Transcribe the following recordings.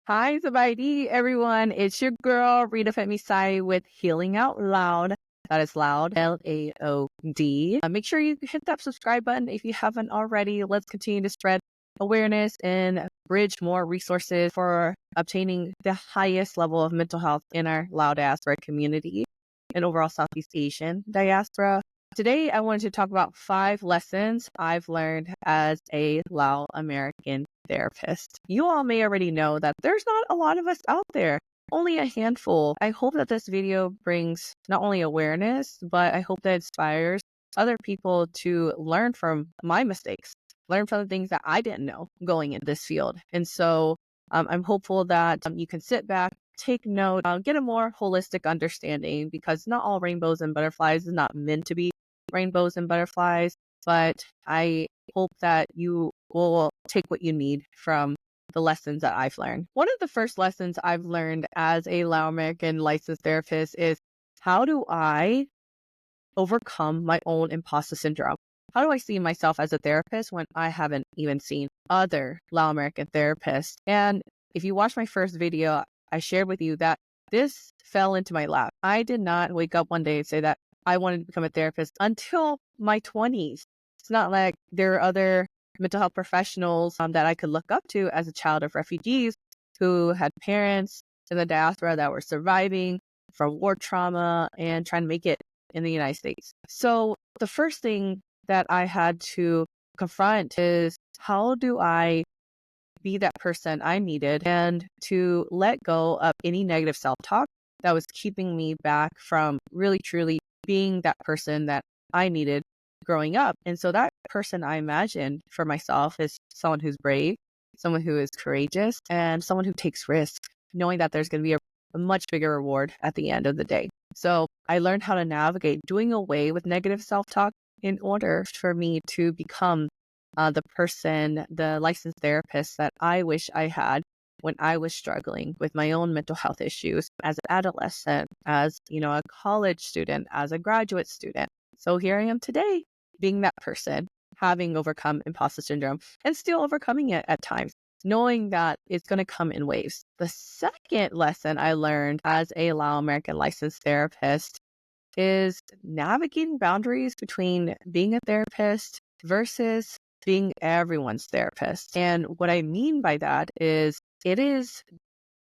Hi, Zubaidi, everyone. It's your girl, Rita Femisai with Healing Out Loud. That is Lao'd, Laod. Make sure you hit that subscribe button if you haven't already. Let's continue to spread awareness and bridge more resources for obtaining the highest level of mental health in our Lao diaspora community and overall Southeast Asian diaspora. Today, I wanted to talk about 5 lessons I've learned as a Lao American therapist. You all may already know that there's not a lot of us out there, only a handful. I hope that this video brings not only awareness, but I hope that inspires other people to learn from my mistakes, learn from the things that I didn't know going in this field. And so I'm hopeful that you can sit back, take note, get a more holistic understanding, because not all rainbows and butterflies is not meant to be rainbows and butterflies, but I hope that you will take what you need from the lessons that I've learned. One of the first lessons I've learned as a Lao American licensed therapist is, how do I overcome my own imposter syndrome? How do I see myself as a therapist when I haven't even seen other Lao American therapists? And if you watch my first video, I shared with you that this fell into my lap. I did not wake up one day and say that I wanted to become a therapist until my 20s. It's not like there are other mental health professionals that I could look up to as a child of refugees who had parents in the diaspora that were surviving from war trauma and trying to make it in the United States. So the first thing that I had to confront is, how do I be that person I needed, and to let go of any negative self-talk that was keeping me back from really truly being that person that I needed growing up. And so that person I imagined for myself is someone who's brave, someone who is courageous, and someone who takes risks, knowing that there's going to be a much bigger reward at the end of the day. So I learned how to navigate doing away with negative self-talk in order for me to become the person, the licensed therapist that I wish I had when I was struggling with my own mental health issues as an adolescent, as a college student, as a graduate student. So here I am today, being that person, having overcome imposter syndrome and still overcoming it at times, knowing that it's going to come in waves. The second lesson I learned as a Lao American licensed therapist is navigating boundaries between being a therapist versus being everyone's therapist. And what I mean by that is, it is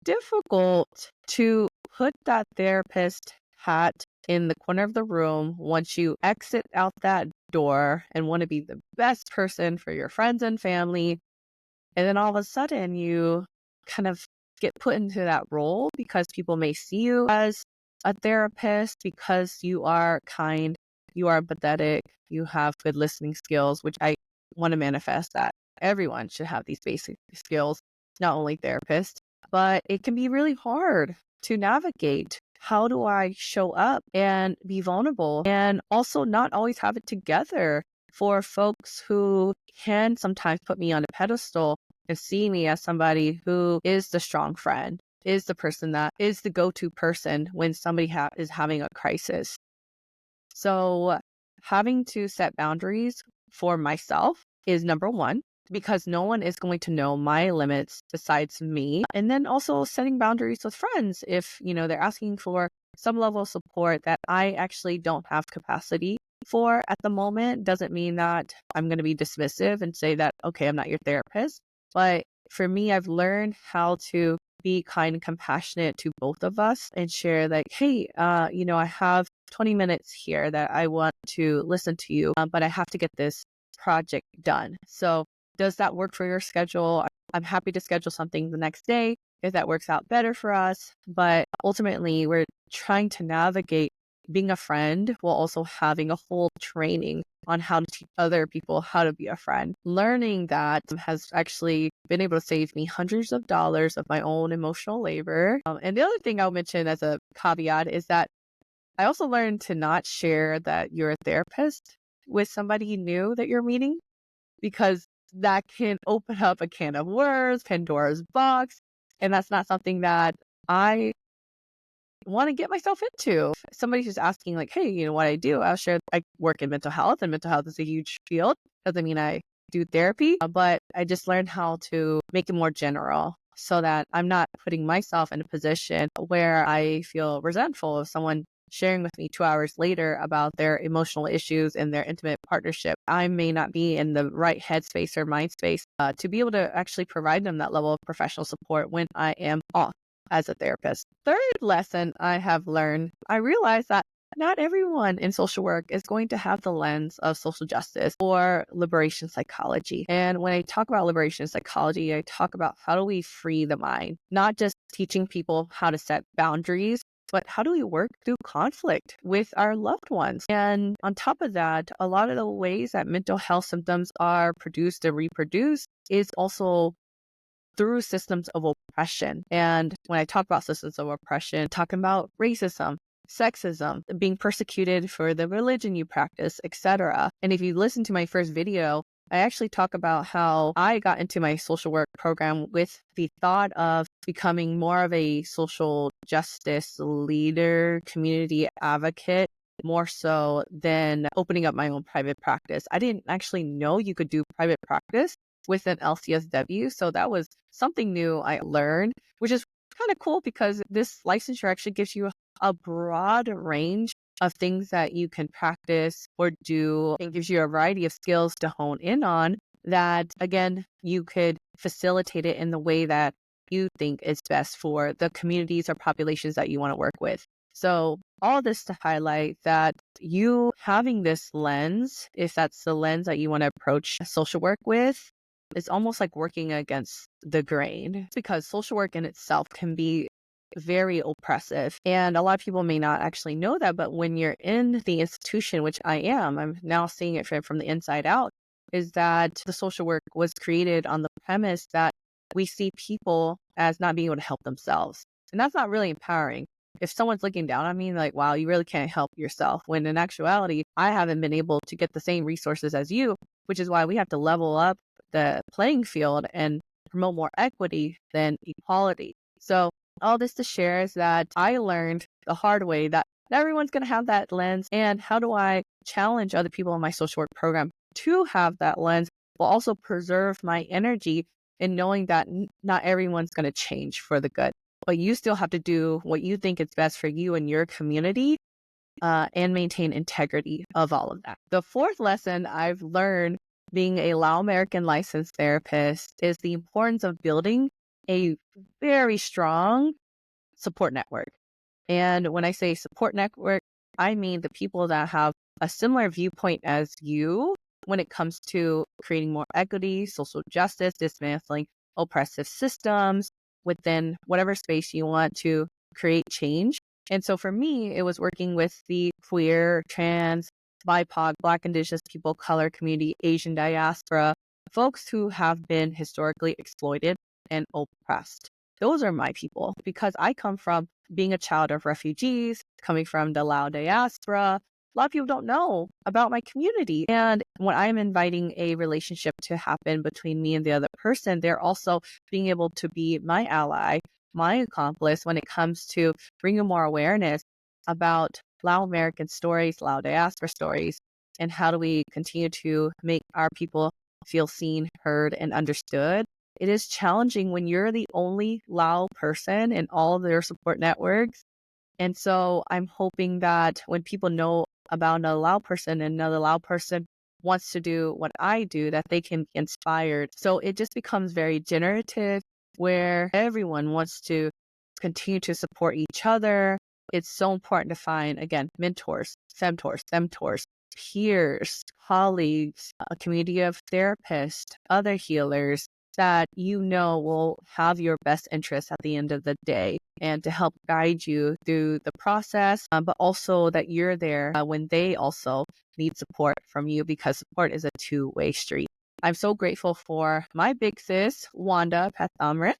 difficult to put that therapist hat in the corner of the room once you exit out that door and want to be the best person for your friends and family. And then all of a sudden you kind of get put into that role because people may see you as a therapist, because you are kind, you are empathetic, you have good listening skills, which I want to manifest that everyone should have these basic skills, not only therapists. But it can be really hard to navigate. How do I show up and be vulnerable and also not always have it together for folks who can sometimes put me on a pedestal and see me as somebody who is the strong friend, is the person that is the go-to person when somebody is having a crisis. So having to set boundaries for myself is number one, because no one is going to know my limits besides me. And then also setting boundaries with friends. If, they're asking for some level of support that I actually don't have capacity for at the moment, doesn't mean that I'm going to be dismissive and say that, okay, I'm not your therapist. But for me, I've learned how to be kind and compassionate to both of us and share that, hey, I have 20 minutes here that I want to listen to you, but I have to get this project done. So does that work for your schedule? I'm happy to schedule something the next day if that works out better for us. But ultimately, we're trying to navigate being a friend while also having a whole training on how to teach other people how to be a friend. Learning that has actually been able to save me hundreds of dollars of my own emotional labor. And the other thing I'll mention as a caveat is that I also learned to not share that you're a therapist with somebody new that you're meeting, because that can open up a can of worms, Pandora's box. And that's not something that I want to get myself into. If somebody's just asking like, hey, what I do, I'll share. I work in mental health, and mental health is a huge field. Doesn't mean I do therapy, but I just learned how to make it more general. so that I'm not putting myself in a position where I feel resentful of someone sharing with me 2 hours later about their emotional issues in their intimate partnership. I may not be in the right headspace or mind space to be able to actually provide them that level of professional support when I am off as a therapist. Third lesson I have learned, I realized that not everyone in social work is going to have the lens of social justice or liberation psychology. And when I talk about liberation psychology, I talk about how do we free the mind, not just teaching people how to set boundaries, but how do we work through conflict with our loved ones? And on top of that, a lot of the ways that mental health symptoms are produced and reproduced is also through systems of oppression. And when I talk about systems of oppression, talking about racism, sexism, being persecuted for the religion you practice, etc. And if you listen to my first video, I actually talk about how I got into my social work program with the thought of becoming more of a social justice leader, community advocate, more so than opening up my own private practice. I didn't actually know you could do private practice with an LCSW. So that was something new I learned, which is kind of cool because this licensure actually gives you a broad range of things that you can practice or do, and gives you a variety of skills to hone in on that, again, you could facilitate it in the way that you think is best for the communities or populations that you want to work with. So all this to highlight that you having this lens, if that's the lens that you want to approach social work with, it's almost like working against the grain, because social work in itself can be very oppressive. And a lot of people may not actually know that, but when you're in the institution, which I'm now seeing it from the inside out, is that the social work was created on the premise that we see people as not being able to help themselves. And that's not really empowering. If someone's looking down on me, like, wow, you really can't help yourself. When in actuality, I haven't been able to get the same resources as you, which is why we have to level up the playing field and promote more equity than equality. So all this to share is that I learned the hard way that not everyone's going to have that lens. And how do I challenge other people in my social work program to have that lens, while also preserve my energy in knowing that not everyone's going to change for the good, but you still have to do what you think is best for you and your community, and maintain integrity of all of that. The fourth lesson I've learned being a Lao American licensed therapist is the importance of building a very strong support network. And when I say support network, I mean the people that have a similar viewpoint as you when it comes to creating more equity, social justice, dismantling oppressive systems within whatever space you want to create change. And so for me, it was working with the queer, trans, BIPOC, Black, Indigenous people, color community, Asian diaspora, folks who have been historically exploited and oppressed. Those are my people, because I come from being a child of refugees, coming from the Lao diaspora. A lot of people don't know about my community. And when I'm inviting a relationship to happen between me and the other person, they're also being able to be my ally, my accomplice when it comes to bringing more awareness about Lao American stories, Lao diaspora stories, and how do we continue to make our people feel seen, heard, and understood. It is challenging when you're the only Lao person in all of their support networks. And so I'm hoping that when people know about another Lao person and another Lao person wants to do what I do, that they can be inspired. So it just becomes very generative, where everyone wants to continue to support each other. It's so important to find, again, mentors, femtors, peers, colleagues, a community of therapists, other healers that you know will have your best interests at the end of the day, and to help guide you through the process, but also that you're there when they also need support from you, because support is a two-way street. I'm so grateful for my big sis, Wanda Pathamrit,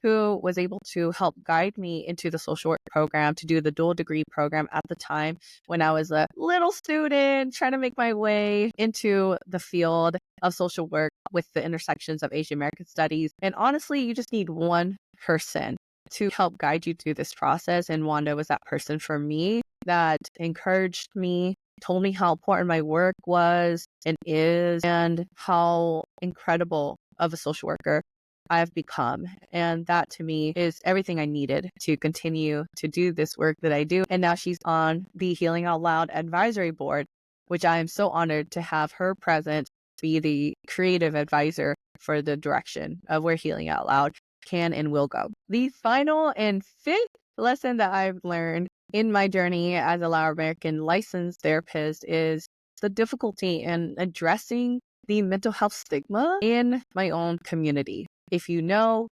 who was able to help guide me into the social work program, to do the dual degree program at the time when I was a little student trying to make my way into the field of social work with the intersections of Asian American studies. And honestly, you just need one person to help guide you through this process. And Wanda was that person for me that encouraged me, told me how important my work was and is, and how incredible of a social worker I've become. And that to me is everything I needed to continue to do this work that I do. And now she's on the Healing Out Loud advisory board, which I am so honored to have her present, be the creative advisor for the direction of where Healing Out Loud can and will go. The final and fifth lesson that I've learned in my journey as a Lao American licensed therapist is the difficulty in addressing the mental health stigma in my own community. If you know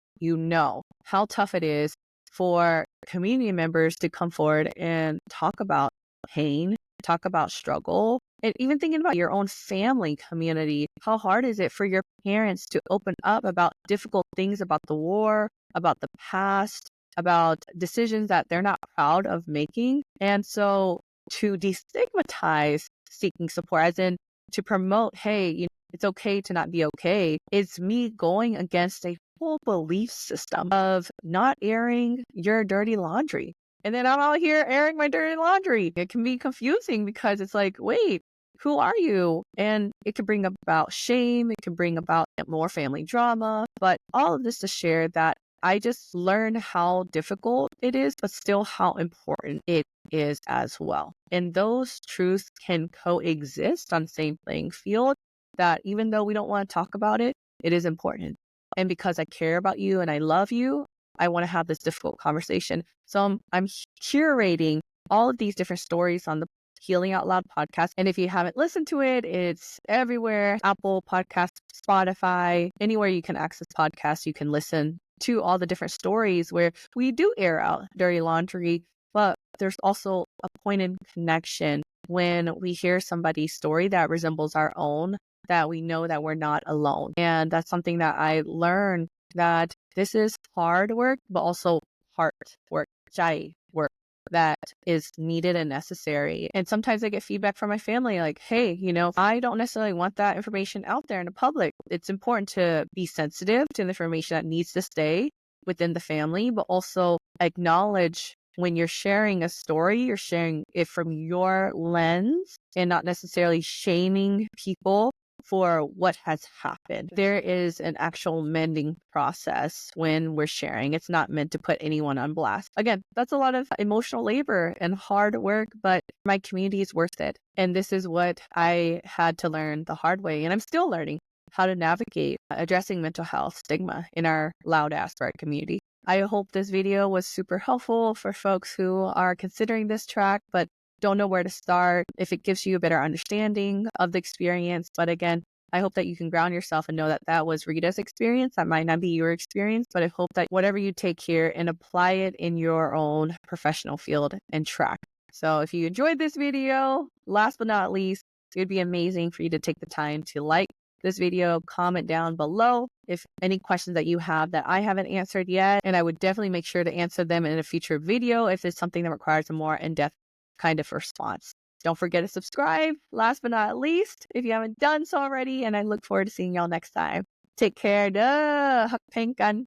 how tough it is for community members to come forward and talk about pain, talk about struggle, and even thinking about your own family community. How hard is it for your parents to open up about difficult things about the war, about the past, about decisions that they're not proud of making? And so to destigmatize seeking support, as in to promote, hey, it's okay to not be okay, it's me going against a whole belief system of not airing your dirty laundry. And then I'm out here airing my dirty laundry. It can be confusing because it's like, wait, who are you? And it can bring about shame. It can bring about more family drama. But all of this to share that I just learned how difficult it is, but still how important it is as well. And those truths can coexist on the same playing field, that even though we don't want to talk about it, it is important. And because I care about you and I love you, I want to have this difficult conversation. So I'm curating all of these different stories on the Healing Out Loud podcast. And if you haven't listened to it, it's everywhere: Apple Podcasts, Spotify, anywhere you can access podcasts, you can listen to all the different stories where we do air out dirty laundry. But there's also a pointed connection when we hear somebody's story that resembles our own, that we know that we're not alone. And that's something that I learned, that this is hard work, but also heart work, jai work, that is needed and necessary. And sometimes I get feedback from my family like, hey, I don't necessarily want that information out there in the public. It's important to be sensitive to the information that needs to stay within the family, but also acknowledge when you're sharing a story, you're sharing it from your lens and not necessarily shaming people for what has happened. There is an actual mending process when we're sharing. It's not meant to put anyone on blast. Again, that's a lot of emotional labor and hard work, but my community is worth it. And this is what I had to learn the hard way. And I'm still learning how to navigate addressing mental health stigma in our Lao diaspora community. I hope this video was super helpful for folks who are considering this track, but don't know where to start, if it gives you a better understanding of the experience. But again, I hope that you can ground yourself and know that that was Rita's experience. That might not be your experience, but I hope that whatever you take here and apply it in your own professional field and track. So if you enjoyed this video, last but not least, it would be amazing for you to take the time to like this video, comment down below if any questions that you have that I haven't answered yet. And I would definitely make sure to answer them in a future video if it's something that requires a more in-depth kind of response. Don't forget to subscribe, last but not least, if you haven't done so already, and I look forward to seeing y'all next time. Take care. Hakpenkan.